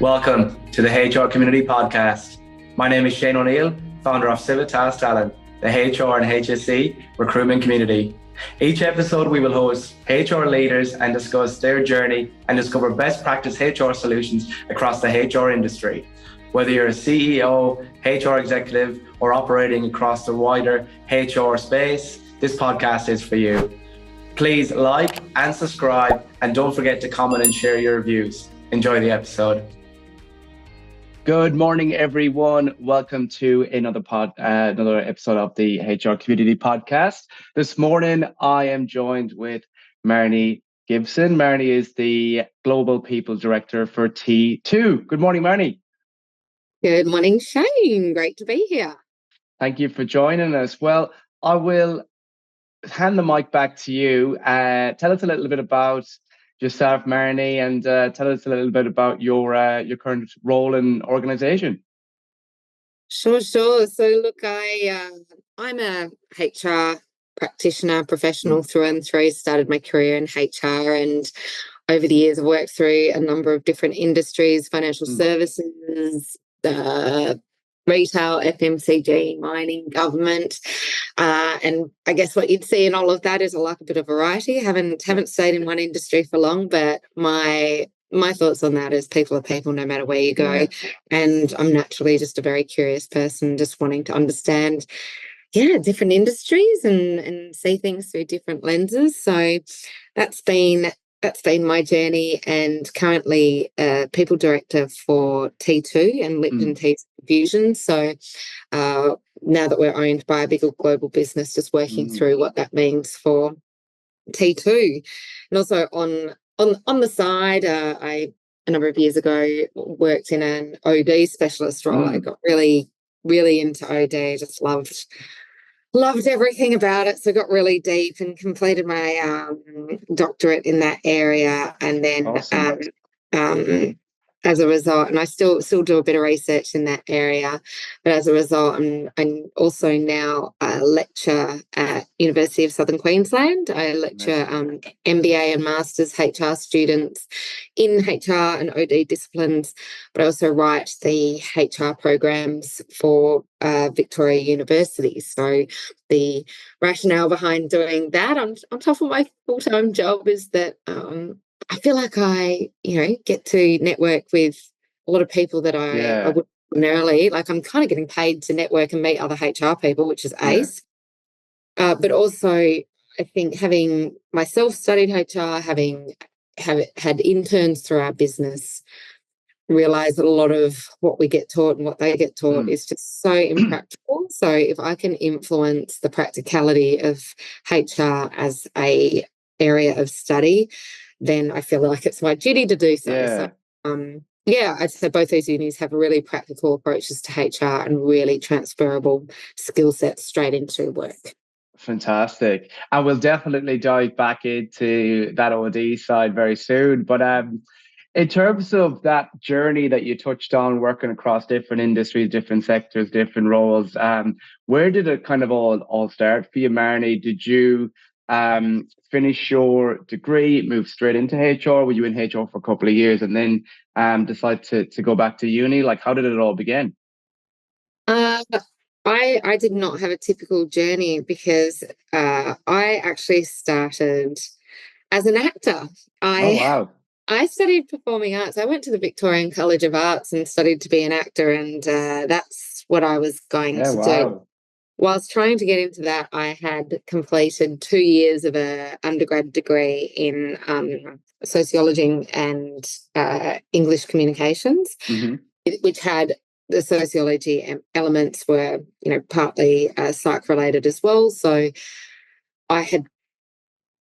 Welcome to the HR Community Podcast. My name is Shane O'Neill, founder of Civitas Talent, the HR and HSE recruitment community. Each episode we will host HR leaders and discuss their journey and discover best practice HR solutions across the HR industry. Whether you're a CEO, HR executive, or operating across the wider HR space, this podcast is for you. Please like and subscribe, and don't forget to comment and share your reviews. Enjoy the episode. Good morning, everyone. Welcome to another episode of the HR Community Podcast. This morning, I am joined with Marnie Gibson. Marnie is the Global People Director for T2. Good morning, Marnie. Good morning, Shane. Great to be here. Thank you for joining us. Well, I will hand the mic back to you. Tell us a little bit about yourself, Marnie, and tell us a little bit about your current role and organisation. Sure. So look, I'm a HR practitioner, professional through and through. Started my career in HR, and over the years I've worked through a number of different industries: financial services, retail, FMCG, mining, government, and I guess what you'd see in all of that is a bit of variety. Haven't stayed in one industry for long, but my thoughts on that is people are people no matter where you go, and I'm naturally just a very curious person, just wanting to understand different industries and see things through different lenses. So that's been my journey, and currently people director for T2 and Lipton Tea Fusion. So now that we're owned by a bigger global business, just working through what that means for T2. And also on the side, I a number of years ago worked in an OD specialist role. I got really, really into OD, just loved everything about it. So got really deep and completed my doctorate in that area. And then awesome. As a result, and I still do a bit of research in that area, but as a result, I'm also now a lecturer at University of Southern Queensland. I lecture MBA and Masters HR students in HR and OD disciplines, but I also write the HR programs for Victoria University. So the rationale behind doing that on top of my full-time job is that I feel like I, get to network with a lot of people that I wouldn't ordinarily. Like, I'm kind of getting paid to network and meet other HR people, which is ace. But also, I think having myself studied HR, having had interns through our business, realise that a lot of what we get taught and what they get taught is just so impractical. So if I can influence the practicality of HR as a area of study, then I feel like it's my duty to do so. So, I'd say both these unis have really practical approaches to HR and really transferable skill sets straight into work. Fantastic. And we'll definitely dive back into that OD side very soon. But in terms of that journey that you touched on, working across different industries, different sectors, different roles, where did it kind of all start for you, Marnie? Did you finish your degree, move straight into HR? Were you in HR for a couple of years and then decide to go back to uni? Like, how did it all begin? I did not have a typical journey because I actually started as an actor. I studied performing arts. I went to the Victorian College of Arts and studied to be an actor, and that's what I was going to do. Whilst trying to get into that, I had completed 2 years of an undergrad degree in sociology and English communications, which had the sociology elements were, partly psych-related as well. So I had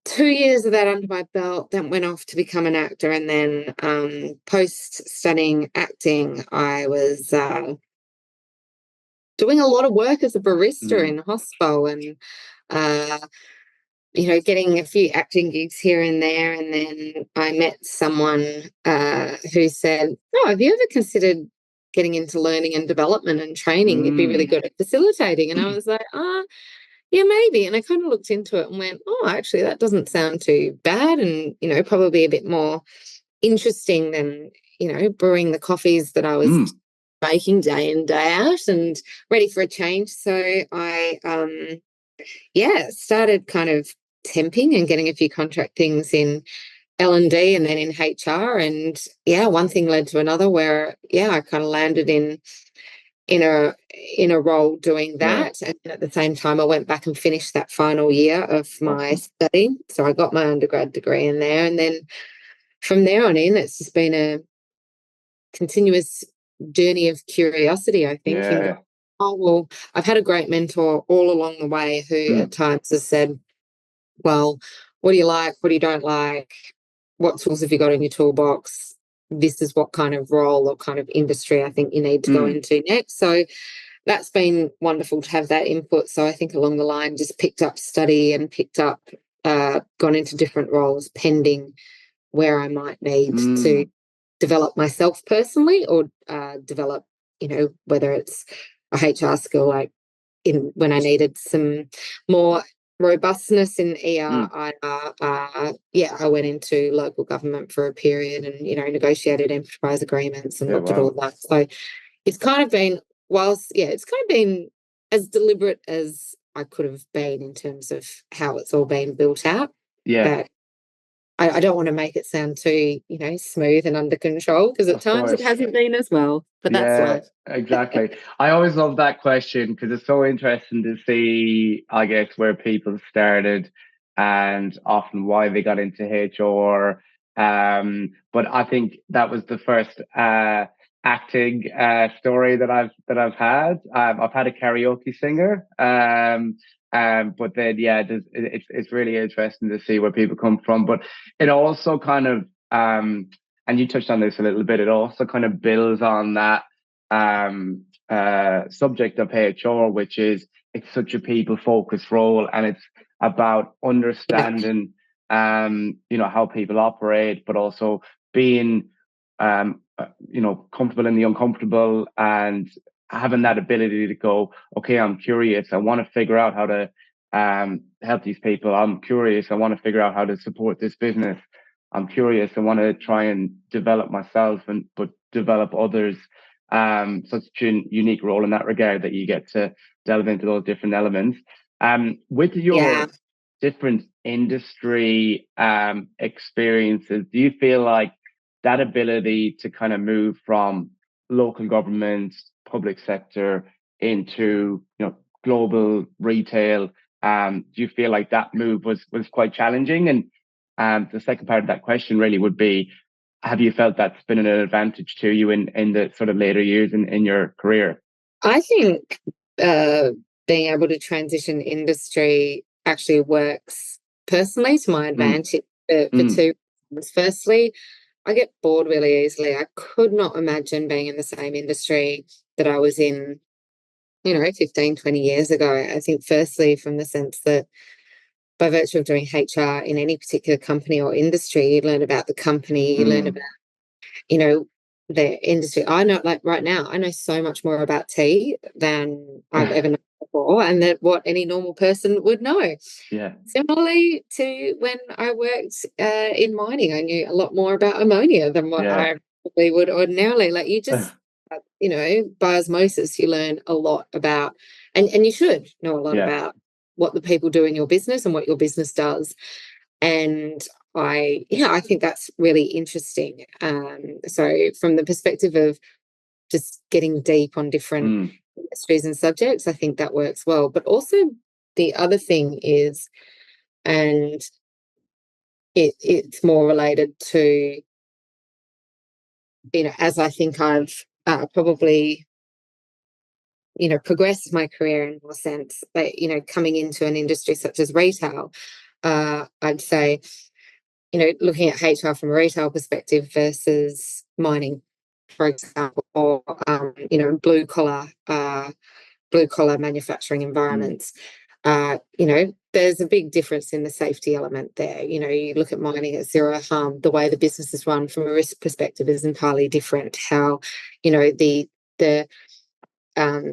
2 years of that under my belt, then went off to become an actor. And then post-studying acting, I was doing a lot of work as a barista in hospital and, getting a few acting gigs here and there. And then I met someone who said, "Oh, have you ever considered getting into learning and development and training? You'd be really good at facilitating." And I was like, yeah, maybe. And I kind of looked into it and went, oh, actually, that doesn't sound too bad, and, probably a bit more interesting than, brewing the coffees that I was making day in, day out, and ready for a change. So I, started kind of temping and getting a few contract things in L&D and then in HR. And one thing led to another where, I kind of landed in a role doing that. And at the same time, I went back and finished that final year of my study. So I got my undergrad degree in there. And then from there on in, it's just been a continuous journey of curiosity, I think. Yeah. I've had a great mentor all along the way who at times has said, well, what do you like? What do you don't like? What tools have you got in your toolbox? This is what kind of role or kind of industry I think you need to go into next. So that's been wonderful to have that input. So I think along the line, just picked up study and gone into different roles pending where I might need to develop myself personally or develop, whether it's a HR skill, like when I needed some more robustness in ER, I went into local government for a period and, negotiated enterprise agreements and looked at all of that. So it's kind of been, it's kind of been as deliberate as I could have been in terms of how it's all been built out. Yeah. But I don't want to make it sound too, smooth and under control, because at times it hasn't been as well. But that's life. Exactly. I always love that question because it's so interesting to see, I guess, where people started and often why they got into HR. But I think that was the first acting story that I've had. I've had a karaoke singer. But then, it's really interesting to see where people come from. But it also kind of, and you touched on this a little bit, it also kind of builds on that subject of HR, which is it's such a people-focused role, and it's about understanding, how people operate, but also being, comfortable in the uncomfortable and having that ability to go, okay, I'm curious. I want to figure out how to help these people. I'm curious. I want to figure out how to support this business. I'm curious. I want to try and develop myself but develop others. Such a unique role in that regard that you get to delve into those different elements. With your different industry experiences, do you feel like that ability to kind of move from local government, public sector into global retail, do you feel like that move was quite challenging? And the second part of that question really would be, have you felt that's been an advantage to you in the sort of later years in your career? I think being able to transition industry actually works personally to my advantage for two reasons. Firstly, I get bored really easily. I could not imagine being in the same industry that I was in, 15, 20 years ago. I think firstly from the sense that by virtue of doing HR in any particular company or industry, you learn about the company, you learn about, the industry. I know, like right now, I know so much more about tea than I've ever known before, and that what any normal person would know. Yeah. Similarly to when I worked in mining, I knew a lot more about ammonia than what I probably would ordinarily. Like you just, by osmosis, you learn a lot about, and you should know a lot about what the people do in your business and what your business does. And I think that's really interesting. So from the perspective of just getting deep on different industries and subjects, I think that works well. But also the other thing is, and it's more related to, as I think I've probably, progressed my career in more sense, but, coming into an industry such as retail, I'd say, looking at HR from a retail perspective versus mining, for example, or, blue collar manufacturing environments, there's a big difference in the safety element there. You look at mining at zero harm, the way the business is run from a risk perspective is entirely different. How, the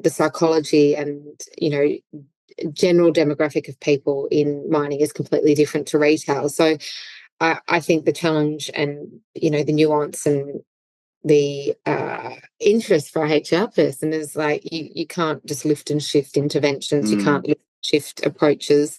psychology and, general demographic of people in mining is completely different to retail. So I think the challenge and, the nuance and the interest for a HR person is like you can't just lift and shift interventions, you can't lift and shift approaches,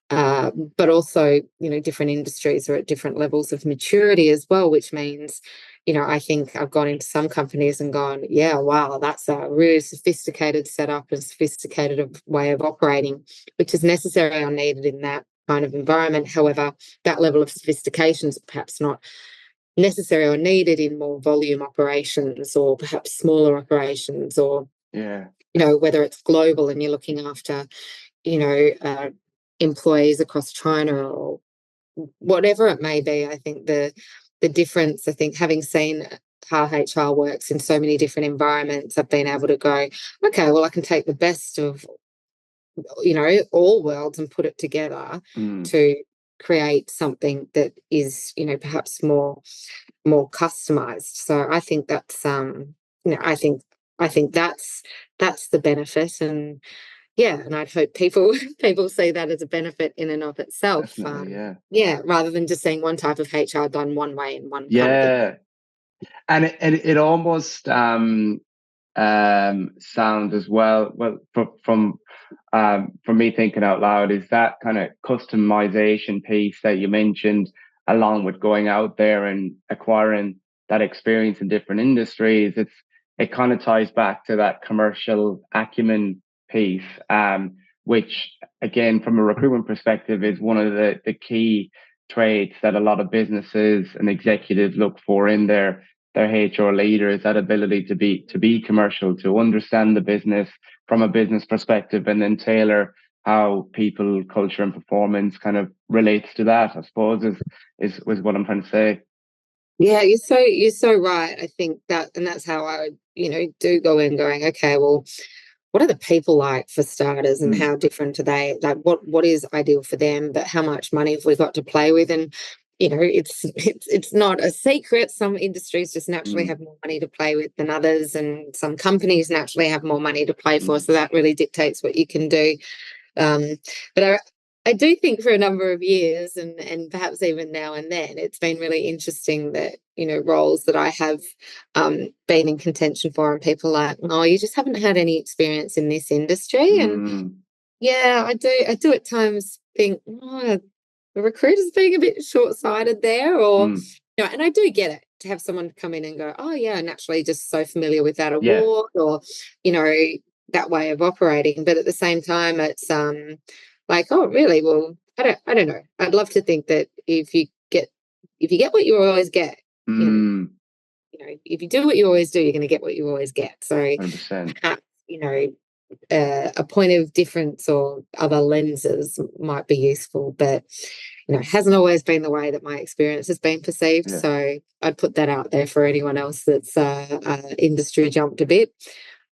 but also, you know, different industries are at different levels of maturity as well, which means, you know, I think I've gone into some companies and gone, yeah, wow, that's a really sophisticated setup and sophisticated way of operating, which is necessary or needed in that kind of environment. However, that level of sophistication is perhaps not necessary or needed in more volume operations or perhaps smaller operations, or you know, whether it's global and you're looking after, you know, employees across China or whatever it may be. I think the difference, I think, having seen how HR works in so many different environments, I've been able to go, okay, well, I can take the best of, you know, all worlds and put it together to create something that is, you know, perhaps more customized. So I think that's you know, I think that's the benefit. And yeah, and I'd hope people see that as a benefit in and of itself. Definitely, yeah, rather than just seeing one type of HR done one way in one part of the and it almost sound as well from me thinking out loud, is that kind of customization piece that you mentioned, along with going out there and acquiring that experience in different industries. It kind of ties back to that commercial acumen piece, which again, from a recruitment perspective, is one of the key traits that a lot of businesses and executives look for in their HR leaders, that ability to be commercial, to understand the business from a business perspective, and then tailor how people, culture, and performance kind of relates to that, I suppose, is what I'm trying to say. Yeah, you're so right. I think that, and that's how I, you know, do go in going, okay, well, what are the people like for starters, and how different are they? Like, what is ideal for them, but how much money have we got to play with? And you know, it's not a secret. Some industries just naturally have more money to play with than others, and some companies naturally have more money to play for. So that really dictates what you can do. But I do think for a number of years, and perhaps even now and then, it's been really interesting that, you know, roles that I have been in contention for, and people are like, oh, you just haven't had any experience in this industry. And yeah, I do at times think, oh, the recruiter's being a bit short-sighted there, or you know, and I do get it, to have someone come in and go, oh yeah, naturally just so familiar with that award, or you know, that way of operating. But at the same time, it's like, oh really? Well, I don't know. I'd love to think that if you get what you always get, you know, if you do what you always do, you're going to get what you always get. So 100%. perhaps, you know, a point of difference or other lenses might be useful, but you know, it hasn't always been the way that my experience has been perceived. So I'd put that out there for anyone else that's industry jumped a bit.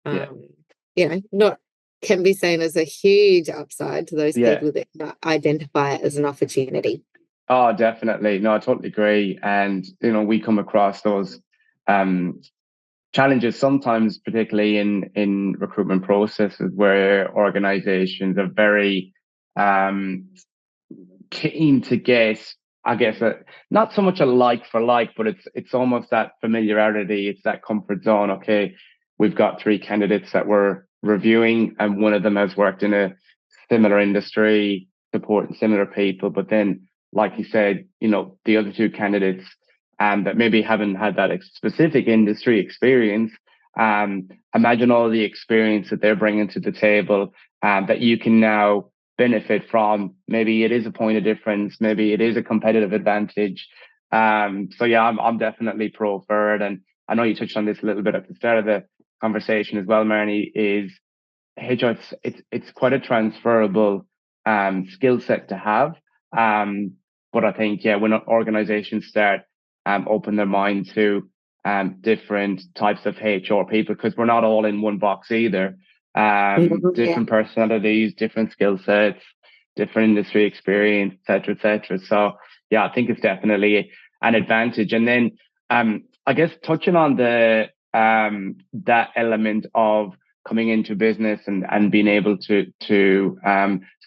You know, not can be seen as a huge upside to those people that identify it as an opportunity. Oh, definitely. No, I totally agree. And you know, we come across those challenges sometimes, particularly in recruitment processes, where organizations are very keen to get, I guess, not so much a like for like, but it's almost that familiarity, it's that comfort zone. Okay, we've got 3 candidates that we're reviewing, and one of them has worked in a similar industry, supporting similar people. But then, like you said, you know, the other 2 candidates that maybe haven't had that specific industry experience, imagine all the experience that they're bringing to the table, that you can now benefit from. Maybe it is a point of difference, maybe it is a competitive advantage. So yeah, I'm definitely pro for it. And I know you touched on this a little bit at the start of the conversation as well, Marnie, is HR, it's quite a transferable skill set to have. But I think, yeah, when organizations start open their mind to different types of HR people, because we're not all in one box either. Different personalities, different skill sets, different industry experience, etc., etc. So yeah, I think it's definitely an advantage. And then I guess touching on the that element of coming into business and being able to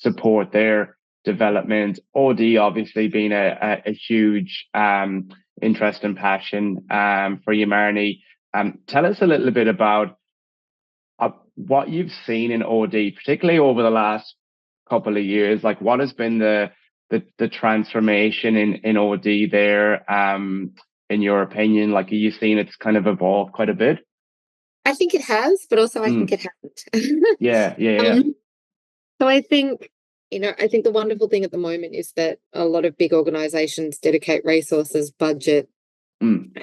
support their development. OD obviously being a huge interest and passion for you, Marnie. Tell us a little bit about what you've seen in OD, particularly over the last couple of years. Like, what has been the transformation in OD there, in your opinion? Like, are you seeing it's kind of evolved quite a bit? I think it has, but also I think it hasn't. Yeah. So I think, I think the wonderful thing at the moment is that a lot of big organizations dedicate resources, budget, and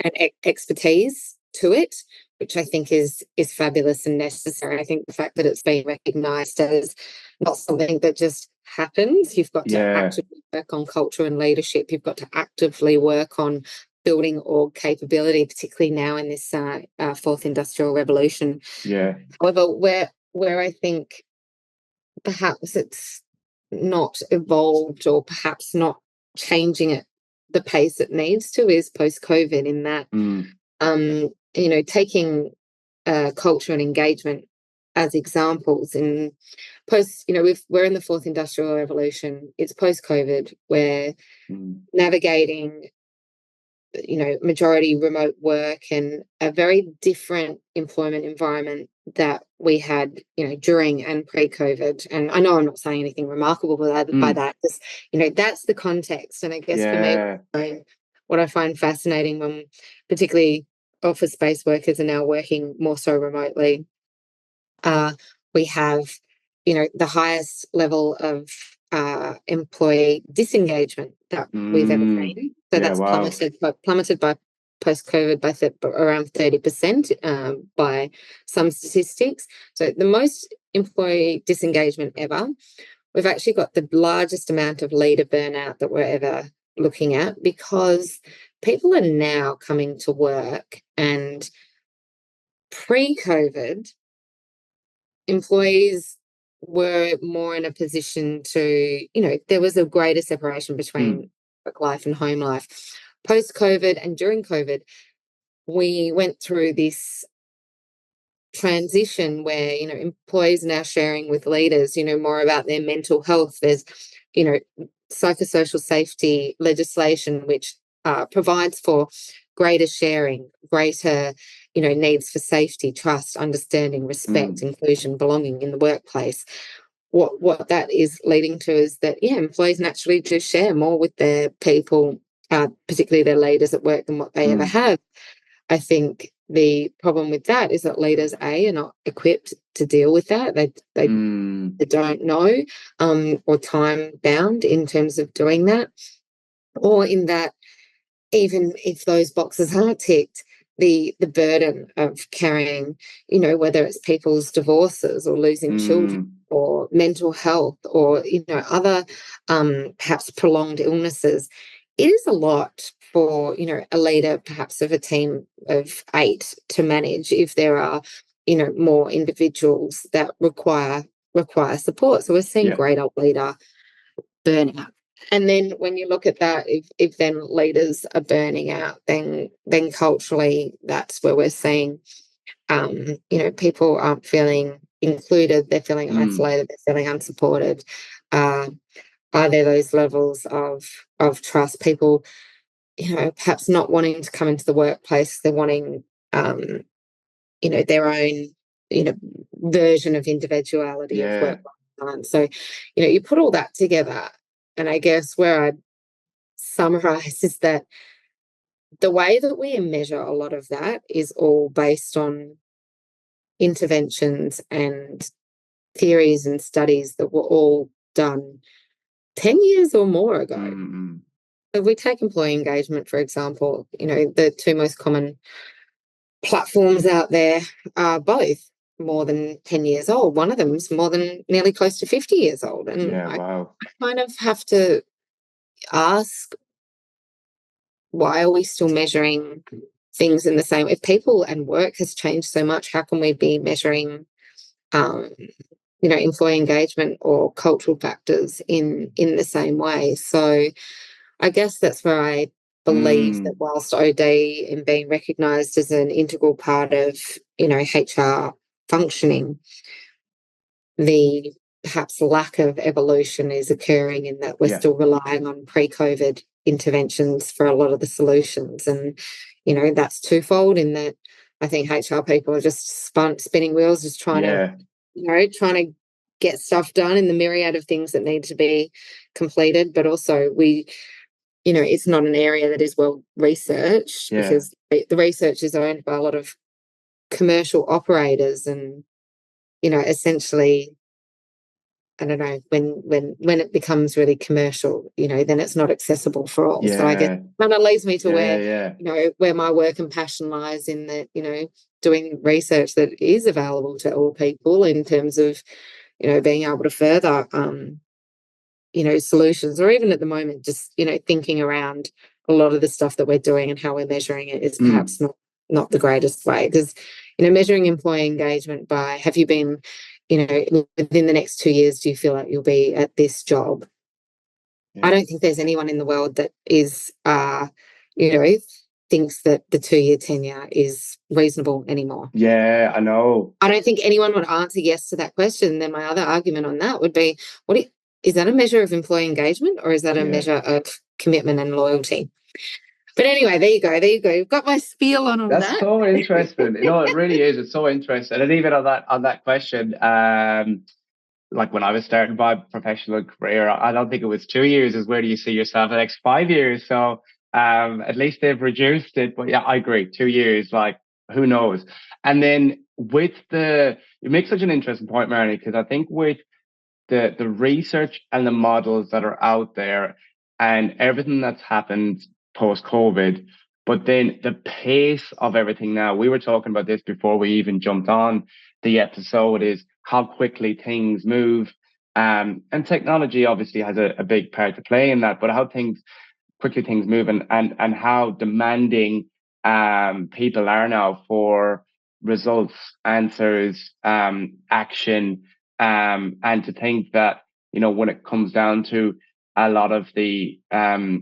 expertise to it, which I think is fabulous and necessary. I think the fact that it's being recognized as not something that just happens, you've got to actively work on culture and leadership. You've got to actively work on building org capability, particularly now in this fourth industrial revolution. Yeah. However, where I think perhaps it's not evolved or perhaps not changing at the pace it needs to is post-COVID, in that taking culture and engagement as examples in we're in the fourth industrial revolution. It's post-COVID. We're navigating majority remote work and a very different employment environment that we had during and pre-COVID. And I know I'm not saying anything remarkable by that, just that's the context. And I guess for me, what I find fascinating, when particularly office-based workers are now working more so remotely, we have the highest level of employee disengagement that we've ever seen. So that's plummeted by post-COVID by around 30% by some statistics. So the most employee disengagement ever. We've actually got the largest amount of leader burnout that we're ever looking at, because people are now coming to work, and pre-COVID, employees were more in a position to, there was a greater separation between work life and home life. Post-COVID and during COVID, we went through this transition where, employees are now sharing with leaders, more about their mental health. There's, psychosocial safety legislation, which provides for greater sharing, greater needs for safety, trust, understanding, respect, inclusion, belonging in the workplace. What that is leading to is that, employees naturally just share more with their people, particularly their leaders at work, than what they ever have. I think the problem with that is that leaders, are not equipped to deal with that. They don't know, or time bound in terms of doing that, or in that even if those boxes are ticked, the burden of carrying, whether it's people's divorces or losing children or mental health or, other perhaps prolonged illnesses, it is a lot for, a leader perhaps of a team of 8 to manage if there are, more individuals that require support. So we're seeing great old leader burnout. And then when you look at that, if then leaders are burning out, then culturally, that's where we're seeing, people aren't feeling included. They're feeling isolated. They're feeling unsupported. Are there those levels of trust? People, perhaps not wanting to come into the workplace. They're wanting, their own, version of individuality of work balance. So, you put all that together. And I guess where I'd summarize is that the way that we measure a lot of that is all based on interventions and theories and studies that were all done 10 years or more ago. If we take employee engagement, for example, the 2 most common platforms out there are both more than 10 years old. One of them is more than nearly close to 50 years old. And I kind of have to ask, why are we still measuring things in the same? If people and work has changed so much, how can we be measuring, employee engagement or cultural factors in the same way? So I guess that's where I believe that whilst OD and being recognised as an integral part of, HR functioning, the perhaps lack of evolution is occurring in that we're still relying on pre-COVID interventions for a lot of the solutions. And, that's twofold in that I think HR people are just spinning wheels, just trying to get stuff done in the myriad of things that need to be completed. But also it's not an area that is well researched because the research is owned by a lot of commercial operators, and essentially, I don't know, when it becomes really commercial, then it's not accessible for all. So I guess that leads me to where my work and passion lies in that, doing research that is available to all people in terms of, being able to further solutions, or even at the moment, just, thinking around a lot of the stuff that we're doing and how we're measuring it is perhaps not the greatest way. Because, measuring employee engagement by have you been, within the next 2 years, do you feel like you'll be at this job? I don't think there's anyone in the world that is, thinks that the 2-year tenure is reasonable anymore. Yeah, I know. I don't think anyone would answer yes to that question. Then my other argument on that would be, is that a measure of employee engagement, or is that a measure of commitment and loyalty? But anyway, there you go. You've got my spiel on all that. That's so interesting. It really is. It's so interesting. And even on that question, like when I was starting my professional career, I don't think it was 2 years is where do you see yourself the next 5 years. So at least they've reduced it. But yeah, I agree. 2 years, like, who knows? And then you make such an interesting point, Marnie, because I think with the research and the models that are out there and everything that's happened post-COVID, but then the pace of everything now, we were talking about this before we even jumped on the episode, is how quickly things move. And technology obviously has a big part to play in that, but how quickly things move and how demanding people are now for results, answers, action, and to think that, when it comes down to a lot of the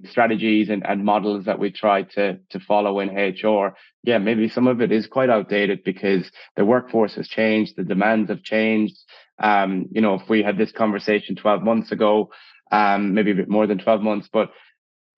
strategies and models that we try to follow in HR, maybe some of it is quite outdated because the workforce has changed, the demands have changed. If we had this conversation 12 months ago, maybe a bit more than 12 months, but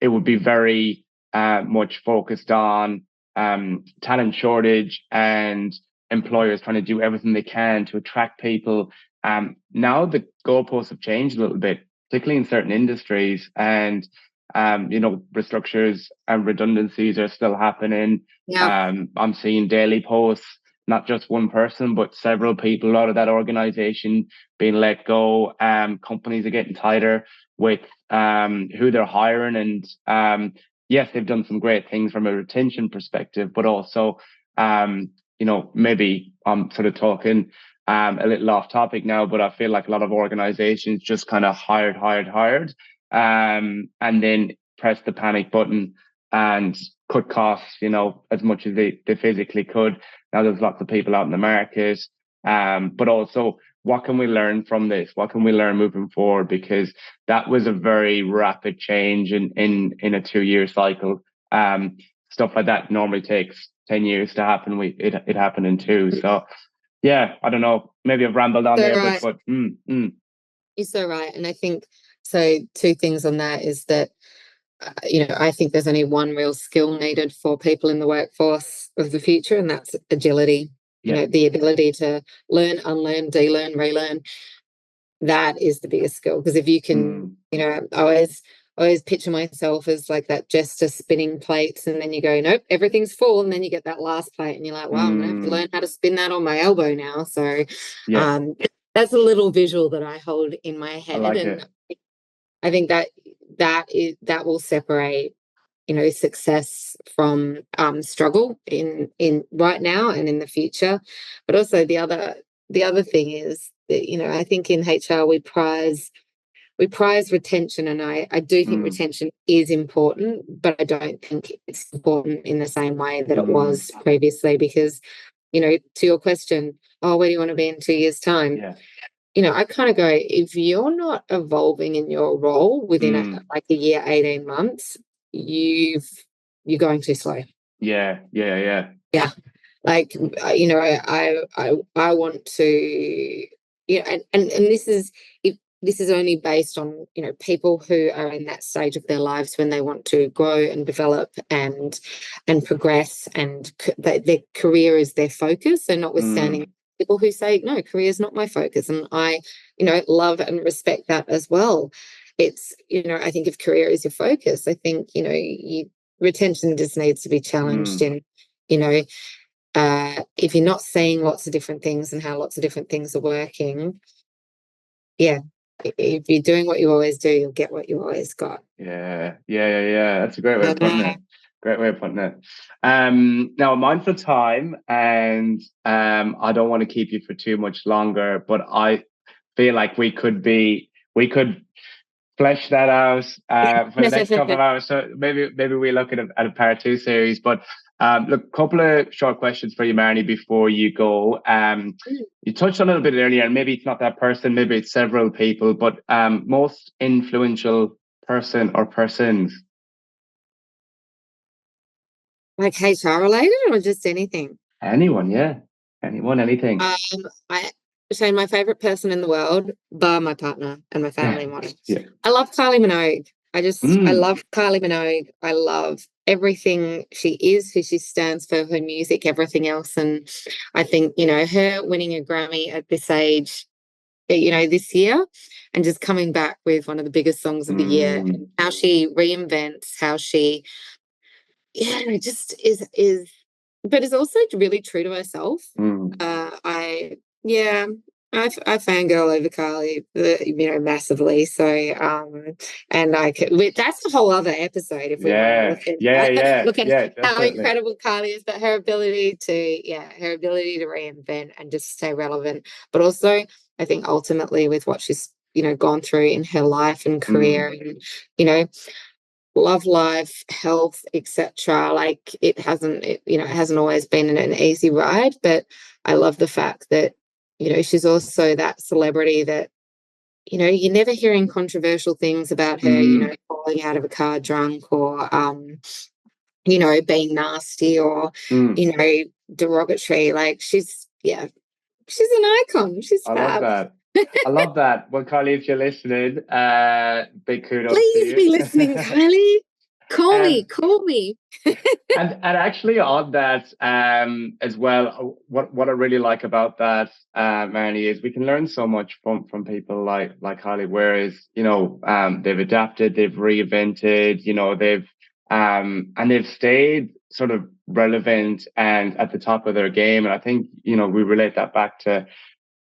it would be very much focused on talent shortage and employers trying to do everything they can to attract people. Now the goalposts have changed a little bit, particularly in certain industries, and restructures and redundancies are still happening. I'm seeing daily posts, not just one person, but several people out of that organization being let go. Companies are getting tighter with who they're hiring, and yes, they've done some great things from a retention perspective, but also maybe I'm sort of talking a little off topic now, but I feel like a lot of organizations just kind of hired, and then press the panic button and cut costs, as much as they physically could. Now there's lots of people out in the market, but also what can we learn from this? What can we learn moving forward? Because that was a very rapid change in a 2-year cycle. Stuff like that normally takes 10 years to happen. It happened in 2. So yeah, I don't know. Maybe I've rambled on there, right. but You're so right. And I think, so 2 things on that is that, I think there's only one real skill needed for people in the workforce of the future, and that's agility. The ability to learn, unlearn, de-learn, relearn. That is the biggest skill. Because if you can, I always picture myself as like that jester spinning plates, and then you go, nope, everything's full, and then you get that last plate and you're like, wow, I'm gonna have to learn how to spin that on my elbow now. So that's a little visual that I hold in my head. I like it. I think that will separate success from struggle in right now and in the future. But also the other thing is that, I think in HR we prize retention, and I do think retention is important, but I don't think it's important in the same way that it was previously, because, to your question, where do you want to be in 2 years' time? I kind of go, if you're not evolving in your role within a year, 18 months, you're going too slow. Yeah. Like, I want to, and this is, this is only based on, people who are in that stage of their lives when they want to grow and develop and progress, and their career is their focus. So notwithstanding people who say, no, career is not my focus. And I, love and respect that as well. It's, I think if career is your focus, I think, retention just needs to be challenged. And, if you're not seeing lots of different things and how lots of different things are working, if you're doing what you always do, you'll get what you always got. Yeah. That's a great way of putting it. Great way of putting it. Now, I'm mindful of time, and I don't want to keep you for too much longer, but I feel like we could flesh that out for the next couple of hours. So maybe we look at a part 2 series. But look, a couple of short questions for you, Marnie, before you go. You touched on it a little bit earlier, and maybe it's not that person, maybe it's several people, but most influential person or persons. Like HR related or just anything? Anyone, yeah. Anyone, anything. So my favorite person in the world, bar my partner and my family model. Yeah. I love Kylie Minogue. I love Kylie Minogue. I love everything she is, who she stands for, her music, everything else. And I think, her winning a Grammy at this age, this year, and just coming back with one of the biggest songs of the year, and how she reinvents, how she, just is, but is also really true to herself. I fangirl over Kylie, massively. So, and that's a whole other episode if we want to look at how incredible Kylie is, but her ability to reinvent and just stay relevant. But also, I think ultimately with what she's, gone through in her life and career, and, love life, health, etc. Like it hasn't always been an easy ride, but I love the fact that, she's also that celebrity that, you're never hearing controversial things about her, falling out of a car drunk or, being nasty or, derogatory. Like she's an icon. She's fab. I love that. I love that. Well, Kylie, if you're listening, big kudos to Please you. be listening, Kylie. Call me. and actually on that as well, what I really like about that, Marnie, is we can learn so much from people like Kylie, whereas, they've adapted, they've reinvented, they've stayed sort of relevant and at the top of their game. And I think, we relate that back to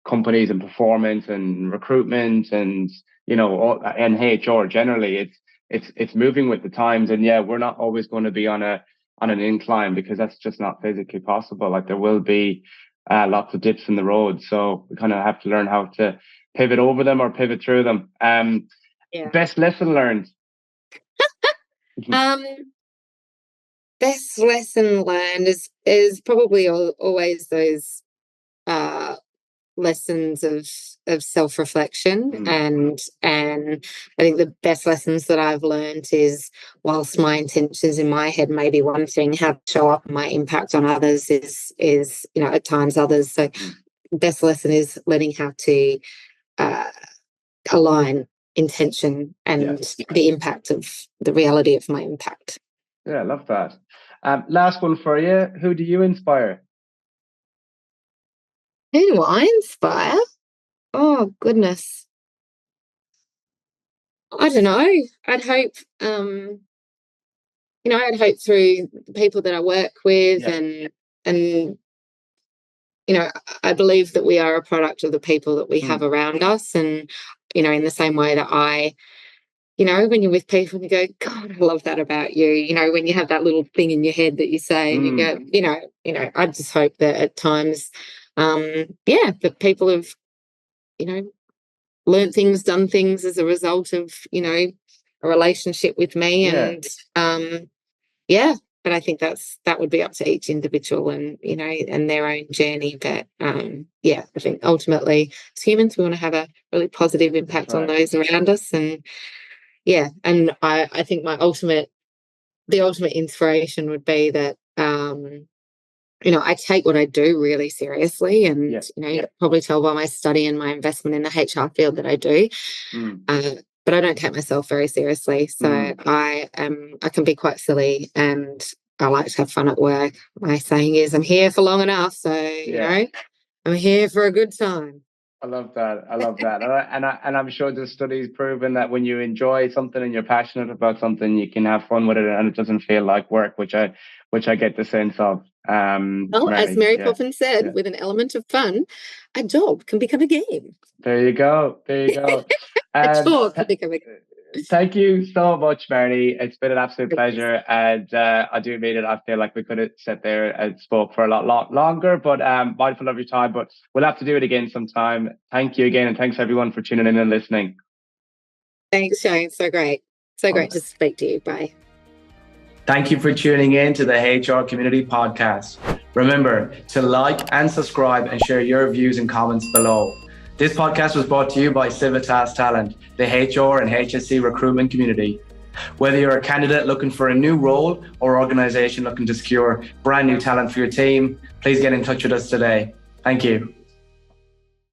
companies and performance and recruitment and, and HR generally. It's moving with the times, and we're not always going to be on an incline, because that's just not physically possible. Like there will be lots of dips in the road, so we kind of have to learn how to pivot over them or pivot through them. Best lesson learned. Best lesson learned is probably always those lessons of self-reflection, and I think the best lessons that I've learned is, whilst my intentions in my head may be one thing, how to show up and my impact on others is at times others. So best lesson is learning how to align intention and the impact of the reality of my impact. I love that. Last one for you. Who do you inspire? Who do I inspire? Oh, goodness. I don't know. I'd hope, I'd hope through the people that I work with, and I believe that we are a product of the people that we have around us. And, in the same way that when you're with people and you go, God, I love that about you. When you have that little thing in your head that you say, and you go, I just hope that at times, that people have, learned things, done things as a result of, a relationship with me. And, but I think that would be up to each individual and, and their own journey. But, I think ultimately as humans, we want to have a really positive impact on those around us. And, and I think the ultimate inspiration would be that, I take what I do really seriously, and Yeah. you can probably tell by my study and my investment in the HR field that I do. But I don't take myself very seriously, so I can be quite silly, and I like to have fun at work. My saying is, I'm here for long enough, so I'm here for a good time. I love that. And I'm sure the study's proven that when you enjoy something and you're passionate about something, you can have fun with it, and it doesn't feel like work, which I get the sense of. Well, as Mary Poppins said, with an element of fun, a job can become a game. There you go. A job can become a game. Thank you so much, Marnie. It's been an absolute pleasure, and I do mean it. I feel like we could have sat there and spoke for a lot longer, but mindful of your time. But we'll have to do it again sometime. Thank you again, and thanks everyone for tuning in and listening. Thanks, Shane. So great to speak to you. Bye. Thank you for tuning in to the HR Community Podcast. Remember to like and subscribe and share your views and comments below. This podcast was brought to you by Civitas Talent, the HR and HSC recruitment community. Whether you're a candidate looking for a new role or organization looking to secure brand new talent for your team, please get in touch with us today. Thank you.